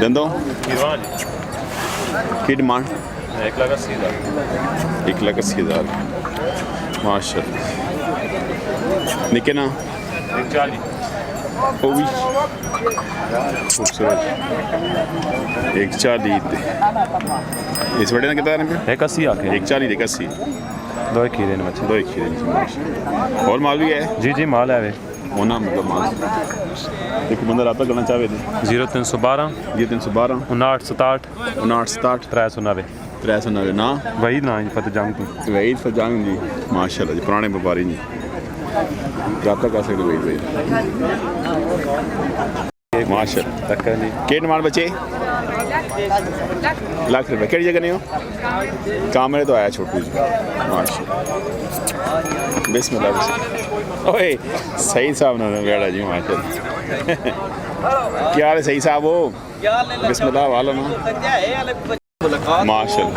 दंदों की डिमांड 1,80,000 1,80,000 माशाल्लाह। निके ना 1,40 वो भी खूबसूरत 1,40 इस बड़े ना कितना 1,80 आके 1,40 1,80 दो खीरे ने बच्चे 2 खीरे माशाल्लाह। और माल भी है जी माल है वे होना मतलब माल एक बंदा रब्ता करना चाहे तो 0312 0312 5967 5967 390 390 ना वही ना फतेह जंग तो वही फजांग जी माशाल्लाह जी पुराने व्यापारी जी रब्ता कर सकते भाई माशाल्लाह। टक्कर नहीं के डिमांड बचे लाख रुपये केड़ी जगह नहीं हो कामरे तो आया छोटू जी माशाल्लाह। बिस्मिल्लाह ओए सही साहब ने बेड़ा जी माशाल्लाह। क्या हाल है सही साहब हो बिस्मिल्लाह वाला ना माशाल्लाह।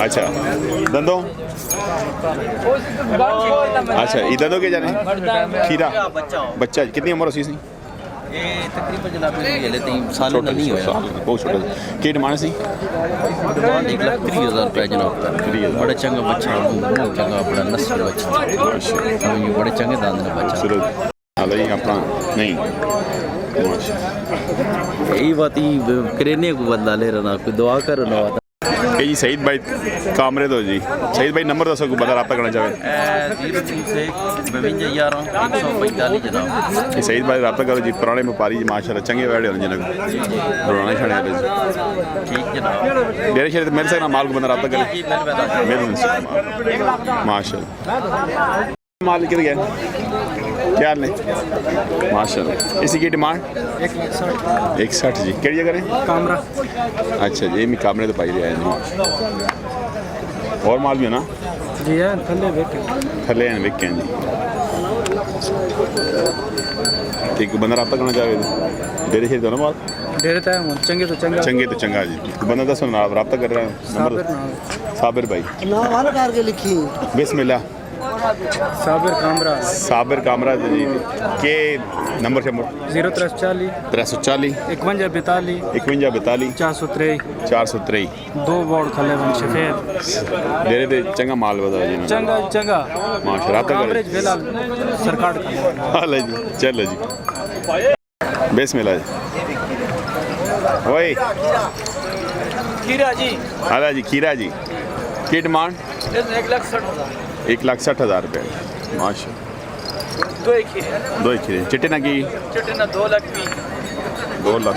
अच्छा दंदों अच्छा ये दंदों के जाने खीरा बच्चा कितनी उम्र उसी सी ये तकरीबन जनाब ये लेते हैं साल नहीं होया बहुत छोटा की डिमांड सी डिमांड 1,30,000 रुपये जनाब बड़ा चंगा बच्चा चंगा बड़ा नस्ल बच्चा ये बड़े चंगे दांत ने बच्चा हाल ही अपना नहीं यही बात ही करेने को बदला ले रहा कोई दुआ करो ना जी सईद भाई कामरे दो जी सईद भाई नंबर दसो बता रब्ता करना चाहे 03145 जनाब सईद भाई रब्ता करो जी पुराने व्यापारी जी माशाल्लाह चंगे बैठे होने जिन्हें पुराने छाने वाले ठीक जनाब मेरे शहर मिल सकना माल को बंदा रब्ता करे माशाल्लाह। माल किधर गया क्या हाल है माशाल्लाह। इसी की डिमांड 1,60 जी केड़ी जगह है कामरा अच्छा जी मैं कामरे तो पाई रहा है और माल भी है ना जी है थले हैं विक हैं जी ठीक बंदा रब्ता करना चाहे डेरे शेर दोनों माल डेरे तय चंगे तो चंगा जी बंदा दसो ना रब्ता कर रहा है नंबर साबिर भाई लिखी बिस्मिल्लाह साबिर कामरा जी के नंबर से 0340 340 5142 5142 423 दो बोर्ड खले बन सफेद डेरे दे चंगा माल बता जी चंगा माशाल्लाह एवरेज फिलहाल सरकार का हाल है जी चलो जी बिस्मिल्लाह जी ओए खीरा जी हाला जी खीरा जी की डिमांड 1,60,000 रुपये माशा दो ही खीरे चिट्टे ना की 2 लाख 2 लाख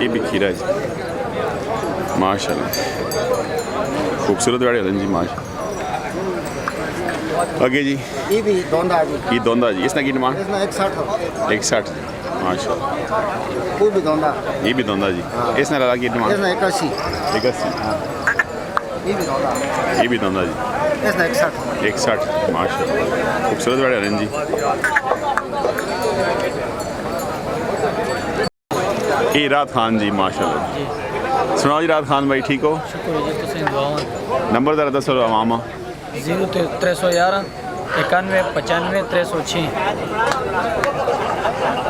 ये भी खीरा जी माशाल्लाह खूबसूरत गाड़ी होती जी माशा। आगे जी ये भी दोंदा जी इसना की डिमांड 1,60 माशा ये भी दोंदा जी इसने लगा की डिमांड 81 ये भी दोंदा जी 1,60 माशाल्लाह खूबसूरत बड़े हरन जी। ये रात खान जी माशाल्लाह सुनाओ जी रात खान भाई ठीक हो नंबर जरा दसो मामा 0311 91 95 306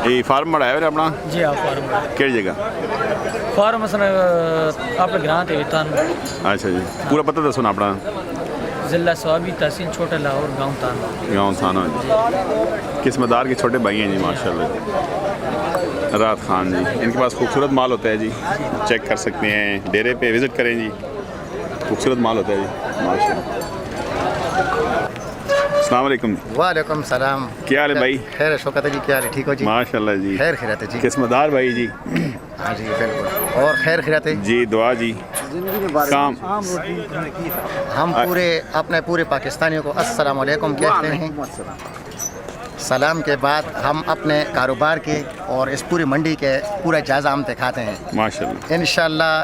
ये फार्म बढ़ाया है अपना जी हाँ फार्म केड़ी जगह फार्म असन अपने ग्रां ते वितान अच्छा जी पूरा पता दसो ना अपना जिला स्वाबी तहसील छोटा लाहौर गांव थाना जी किस्मदार के छोटे भाई हैं जी माशाल्लाह रात खान जी इनके पास खूबसूरत माल होता है जी चेक कर सकते हैं डेरे पे विज़िट करें जी खूबसूरत माल होता है जी माशाल्लाह। अस्सलाम वालेकुम वालेकुम सलाम क्या हाल है भाई खैर शौकत जी क्या हाल है ठीक हो जी माशाल्लाह जी खैर खैरत है जी किस्मदार भाई जी हाँ जी बिल्कुल और खैर खैरत है जी दुआ जी काम हम अपने पूरे पाकिस्तानियों को अस्सलाम वालेकुम कहते हैं। सलाम के बाद हम अपने कारोबार के और इस पूरी मंडी के पूरा जायज़ा हम दिखाते हैं माशाल्लाह। इंशाल्लाह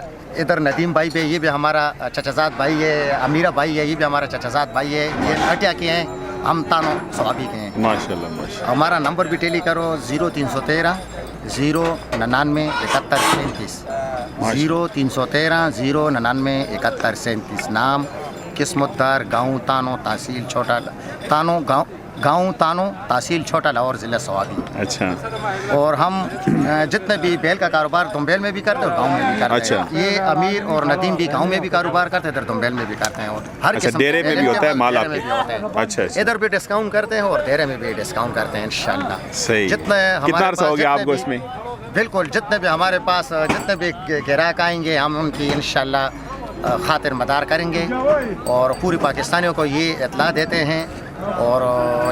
इधर नदीम भाई पे ये भी हमारा चचाजाद भाई है अमीरा भाई है ये भी हमारा चचाजाद भाई है ये अटिया के हैं हम तानो स्वाबी के हैं माशाल्लाह माशाल्लाह। हमारा नंबर भी टेली करो 0313 099 71 37 0313 099 71 37 नाम किस्मतदार गाँव तानो तहसील छोटा तानो गाँव गांव तानो, तहसील छोटा लाहौर, ज़िला स्वाबी। अच्छा। और हम जितने भी बैल का कारोबार दोमेल में भी करते हैं और गांव में भी करते अच्छा। हैं। ये अमीर और नदीम भी गांव में भी कारोबार करते हैं, इधर दोमेल में भी करते हैं। और हर अच्छा, किस्म डेरे के में भी होता है माल डेरे आपके? में भी होता है। अच्छा, अच्छा। इधर भी डिस्काउंट करते हैं और डेरे में भी डिस्काउंट करते हैं इंशाल्लाह। सही। जितने कितना अर्सा हो गया जितने आपको भी- इसमें? बिल्कुल, जितने भी हमारे पास जितने भी ग्राहक आएंगे हम उनकी इंशाल्लाह खातिर मदार करेंगे और पूरी पाकिस्तानियों को ये इतला देते हैं। और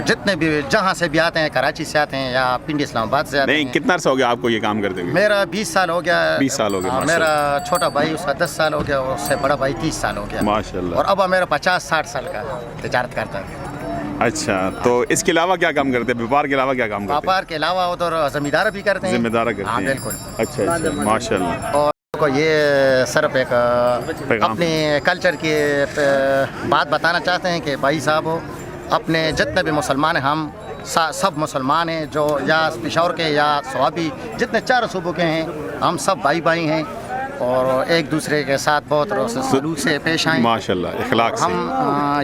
जितने भी जहाँ से भी आते हैं, कराची से आते हैं या पिंडी इस्लामाबाद से आते नहीं, हैं। कितना अर्सा हो गया आपको ये काम करते हुए? मेरा 20 साल हो गया। 20 साल हो गए, हाँ, माशाल्लाह। मेरा छोटा भाई उसका 10 साल हो गया और उससे बड़ा भाई 30 साल हो गया माशाल्लाह। और अब मेरा 50-60 साल का तिजारत करता है। अच्छा, तो इसके अलावा क्या काम करते हैं? व्यापार के अलावा क्या काम करते हैं? व्यापार के अलावा उधर जिम्मेदार भी करते हैं। जिम्मेदारा करते हाँ हैं? बिल्कुल। अच्छा अच्छा, माशाल्लाह। और को ये सिर्फ एक पैगाम। अपने कल्चर की बात बताना चाहते हैं कि भाई साहब हो, अपने जितने भी मुसलमान हैं, हम सब मुसलमान हैं, जो या पेशावर के या स्वाबी जितने 4 सूबों के हैं, हम सब भाई भाई हैं और एक दूसरे के साथ बहुत सलूक से पेश आए माशाल्लाह, इखलाक से। हम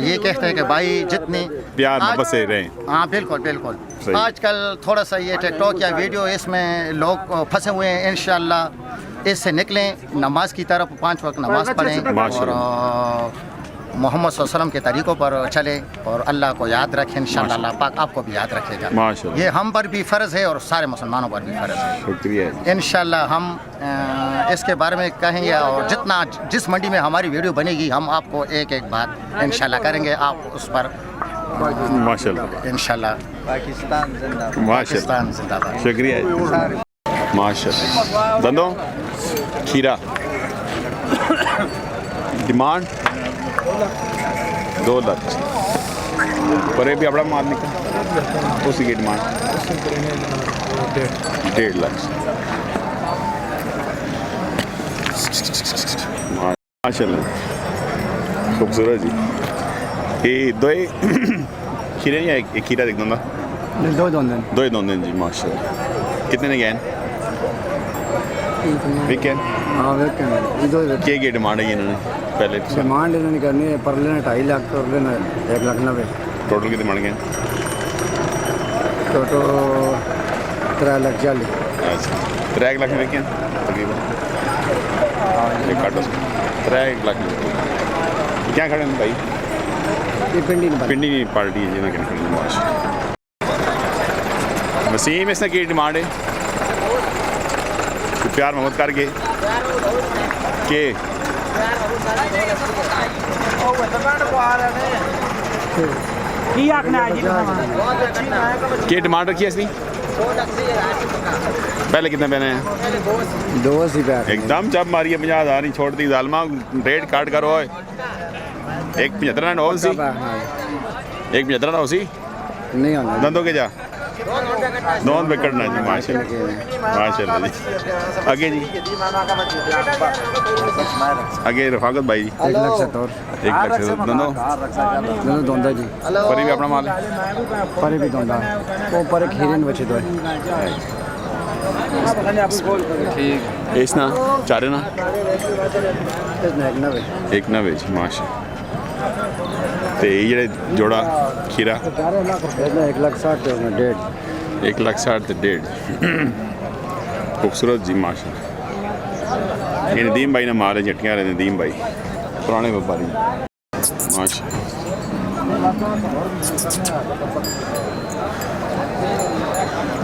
ये कहते हैं कि भाई जितनी प्यार मोहब्बत से रहें। हाँ बिल्कुल बिल्कुल। सही। आजकल थोड़ा सा ये टिकटॉक या वीडियो इसमें लोग फंसे हुए हैं। इंशाल्लाह इससे निकलें, नमाज की तरफ 5 वक्त नमाज पढ़ें और मोहम्मद सल्लल्लाहु अलैहि वसल्लम के तरीक़ों पर चले और अल्लाह को याद रखें। इंशाल्लाह अल्लाह पाक आपको भी याद रखेगा। माशाल्लाह। ये हम पर भी फ़र्ज़ है और सारे मुसलमानों पर भी फ़र्ज़ है। शुक्रिया। इंशाल्लाह हम इसके बारे में कहेंगे और जितना जिस मंडी में हमारी वीडियो बनेगी हम आपको एक एक बात इंशाल्लाह करेंगे। आप उस पर माशाल्लाह इंशाल्लाह पाकिस्तान जिंदाबाद। माशाल्लाह, पाकिस्तान जिंदाबाद। शुक्रिया। माशाल्लाह। दंदो खीरा डिमांड 2 लाख पर भी अपना माल निकल उसी की डिमांड 1.5 लाख। माशाल्लाह, खूबसूरत जी। ये 2 खीरे नहीं है, एक खीरा देख दूँगा। 2 ही 2 दिन जी, माशाल्लाह। कितने ने गए वीकेंड? हाँ वीकेंड क्या डिमांड है इन्होंने पहले? डिमांड इन्होंने करनी है, पर लेना 2.5 लाख और लेना 1,90,000। टोटल कितने बन गए? टोटल 3,40,000। अच्छा, 3 लाख में वीकेंड तकरीबन एक काटो 3 लाख में। क्या खड़े हैं भाई? ये पिंडी नहीं पिंडी पार्टी है जिन्हें खड़ी माशा। वसीम इसने की डिमांड है तो प्यार मोहब्बत करके के क्या डिमांड रखी है इसने? पहले कितने पहने हैं? 280 पैसे एकदम जब मारी है 50,000 नहीं छोड़ती जालमा। रेट काट करो। एक 75 ना हो सी, एक 75 ना हो सी नहीं होना। दंदों के जा दोन बिकटना जी। माशाल्लाह माशाल्लाह जी। आगे जी, आगे रफाकत भाई जी। 1,70,000 1 लाख से दोनों दोनों दोंदा जी। पर भी अपना माल है। पर भी दोंदा वो पर खीरन बचे दो इस ना चारे ना 1,90,000 एक ना बेच माशा। तो ये जोड़ा खीरा 1,60,000 में 1.5। 1,60,000 तो 1.5। खूबसूरत जी माशा। ये नदीम भाई ने मारे झटियाँ रहे। नदीम भाई पुराने व्यापारी माशा।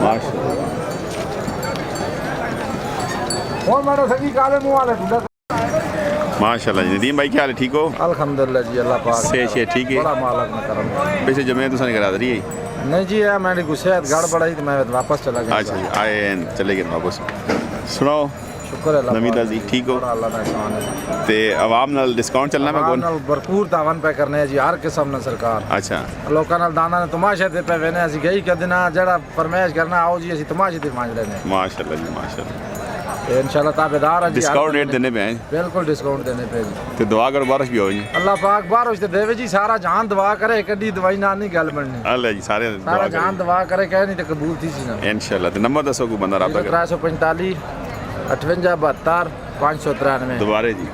माशा माशाल्लाह जी। नदीम भाई क्या हाल है? ठीक हो? अल्हम्दुलिल्लाह जी, अल्लाह पाक से ठीक है। बड़ा मालक ने करम किया। वैसे जमे तो करा दे रही है? नहीं जी, है मेरी गुस्से गड़बड़ आई तो मैं वापस चला गया। अच्छा जी, आए हैं, चले गए वापस। सुनाओ शुक्र है अल्लाह नमीदा पाक जी, ठीक हो? बड़ा अल्लाह का एहसान है। ते आवाम नाल डिस्काउंट चलना मैं आवाम कौन? नाल भरपूर तावन पे करने है जी, हर किस्म ने सरकार। अच्छा लोकां नाल दाना ने तमाशे ते पे वेने असि गई कदना जड़ा फरमाइश करना आओ जी असि तमाशे ते मांग रहे ने। माशाल्लाह जी माशाल्लाह। इंशाल्लाह ताबेदार है जी। डिस्काउंट रेट देने पे हैं बिल्कुल डिस्काउंट देने पे जी। तो दुआ करो बारिश भी हो जी। अल्लाह पाक बारिश ते देवे जी, सारा जहान दुआ करे, कड्डी दवाई ना नहीं गल बननी। अल्लाह जी सारे सारा दुआ जहान करें दुआ करे कह नहीं तो कबूल थी सी ना। इंशाल्लाह। तो नंबर दसो को बंदा रब्ता करे। 0345 58 72 593। दोबारा जी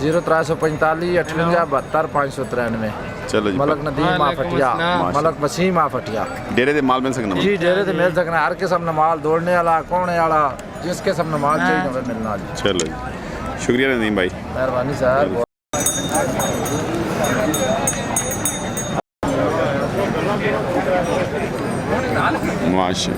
0345 58 72 593। चलो जी मलक नदीम आ फटिया मलक वसीम आ फटिया डेरे ते माल मिल सकना जी डेरे ते मिल सकना हर किस्म का माल दौड़ने वाला कोने वाला जिस किस्म का माल चाहिए हमें मिलना जी चलो जी शुक्रिया नदीम भाई मेहरबानी साहब माशा